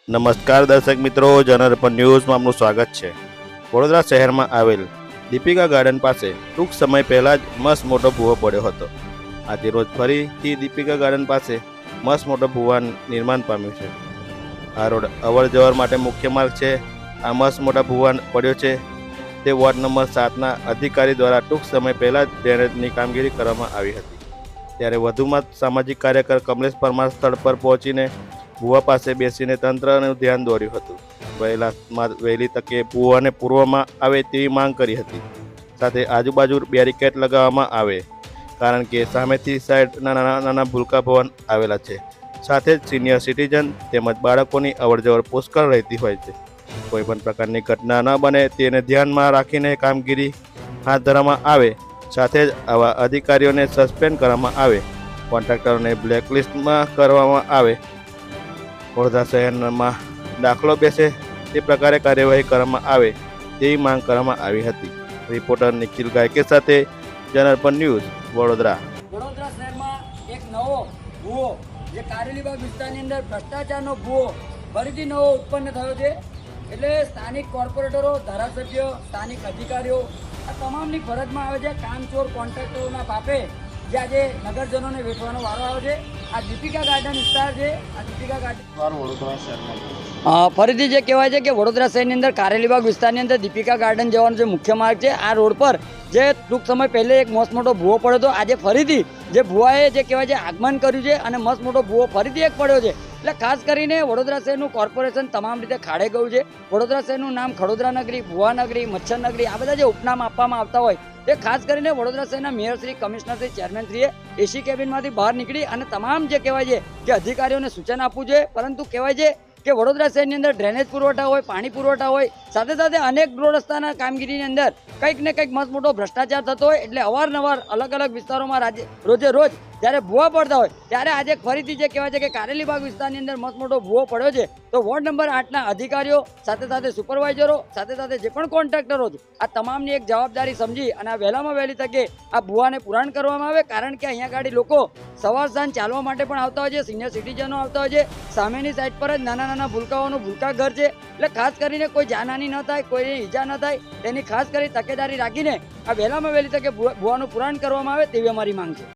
નમસ્કાર દર્શક મિત્રો, જનઅર્પણ ન્યૂઝમાં આપનું સ્વાગત છે। વડોદરા શહેરમાં આવેલ દીપિકા ગાર્ડન પાસે ટૂંક સમય પહેલા જ મસ્ત મોટો ભૂવો પડ્યો હતો। આજે રોજ ફરીથી દીપિકા ગાર્ડન પાસે મસ્ત મોટો ભૂવા નિર્માણ પામ્યું છે। આ રોડ અવર જવર માટે મુખ્ય માર્ગ છે। આ મસ્ત મોટા ભૂવા પડ્યો છે તે વોર્ડ નંબર 7ના અધિકારી દ્વારા ટૂંક સમય પહેલા જ ડ્રેનેજની કામગીરી કરવામાં આવી હતી। ત્યારે વધુમાં સામાજિક કાર્યકર કમલેશ પરમાર સ્થળ પર પહોંચીને ભૂવા પાસે બેસીને તંત્રનું ધ્યાન દોર્યું હતું। વહેલી તકે ભૂવાને પૂરવામાં આવે તેવી માંગ કરી હતી। સાથે આજુબાજુ બેરિકેડ લગાવવામાં આવે, કારણ કે સામેથી સાઈડના નાના ભૂલકા ભવન આવેલા છે। સાથે જ સિનિયર સિટીઝન તેમજ બાળકોની અવરજવર પુષ્કળ રહેતી હોય છે। કોઈપણ પ્રકારની ઘટના ન બને તેને ધ્યાનમાં રાખીને કામગીરી હાથ ધરવામાં આવે। સાથે જ આવા અધિકારીઓને સસ્પેન્ડ કરવામાં આવે, કોન્ટ્રાક્ટરોને બ્લેકલિસ્ટમાં કરવામાં આવે, વડોદરા શહેરમાં દાખલો બેસે તે પ્રકારે કાર્યવાહી કરવામાં આવે તેવી માંગ કરવામાં આવી હતી। રિપોર્ટર નિખિલ ગાયકે સાથે જનઅર્પણ ન્યૂઝ, વડોદરા। વડોદરા શહેરમાં એક નવો ભૂવો, જે કારેલીબાગ વિસ્તારની અંદર ભ્રષ્ટાચારનો ભૂવો ફરીથી નવો ઉત્પન્ન થયો છે। એટલે સ્થાનિક કોર્પોરેટરો, ધારાસભ્ય, સ્થાનિક અધિકારીઓ આ તમામની ફરજમાં આવે છે કામચોર કોન્ટ્રાક્ટરોના પાપે જે આજે નગરજનોને વેઠવાનો વારો આવ્યો છે। આ દીપિકા ગાર્ડન વિસ્તાર છે। આ દીપિકા ગાર્ડન વડોદરા શહેરમાં ફરીથી જે કહેવાય છે કે વડોદરા શહેરની અંદર કારેલીબાગ વિસ્તારની અંદર દીપિકા ગાર્ડન જવાનો જે મુખ્ય માર્ગ છે, આ રોડ પર જે ટૂંક સમય પહેલે એક મસ્ત મોટો ભૂવો પડ્યો હતો, આજે ફરીથી જે ભૂવાએ જે કહેવાય છે આગમન કર્યું છે અને મસ્ત મોટો ભૂવો ફરીથી એક પડ્યો છે। એટલે ખાસ કરીને વડોદરા શહેરનું કોર્પોરેશન તમામ રીતે ખાડે ગયું છે। વડોદરા શહેરનું નામ ખડોદરા નગરી, ભુવા નગરી, મચ્છર નગરી આ બધા જે ઉપનામ આપવામાં આવતા હોય તે ખાસ કરીને વડોદરા શહેરના મેયરશ્રી, કમિશનરશ્રી, ચેરમેનશ્રીએ એસી કેબિનમાંથી બહાર નીકળી અને તમામ જે કહેવાય છે કે અધિકારીઓને સૂચન આપવું જોઈએ। પરંતુ કહેવાય છે કે વડોદરા શહેરની અંદર ડ્રેનેજ પુરવઠા હોય, પાણી પુરવઠા હોય, સાથે સાથે અનેક રોડ રસ્તાના કામગીરીની અંદર કંઈક ને કંઈક મસ્ત મોટો ભ્રષ્ટાચાર થતો હોય। એટલે અવારનવાર અલગ અલગ વિસ્તારોમાં રોજે રોજ જ્યારે ભૂવા પડતા હોય ત્યારે આજે ફરીથી જે કહેવાય છે કે કારેલીબાગ વિસ્તારની અંદર મસ્ત મોટો ભૂવો પડ્યો છે। તો વોર્ડ નંબર 8ના અધિકારીઓ, સાથે સાથે સુપરવાઇઝરો, સાથે સાથે જે પણ કોન્ટ્રાક્ટરો છે, આ તમામની એક જવાબદારી સમજી અને આ વહેલામાં વહેલી તકે આ ભૂવાને પુરાણ કરવામાં આવે। કારણ કે અહીંયા ગાડી લોકો સવાર સાંજ ચાલવા માટે પણ આવતા હોય છે, સિનિયર સિટીઝનો આવતા હોય છે, સામેની સાઈડ પર જ નાના ભૂલકાઓનું ભૂલકા ઘર છે। એટલે ખાસ કરીને કોઈ જાનહાની ન થાય, કોઈને ઈજા ન થાય તેની ખાસ કરી તકેદારી રાખીને આ વહેલામાં વહેલી તકે ભૂવાનું પુરાણ કરવામાં આવે તેવી અમારી માંગ છે।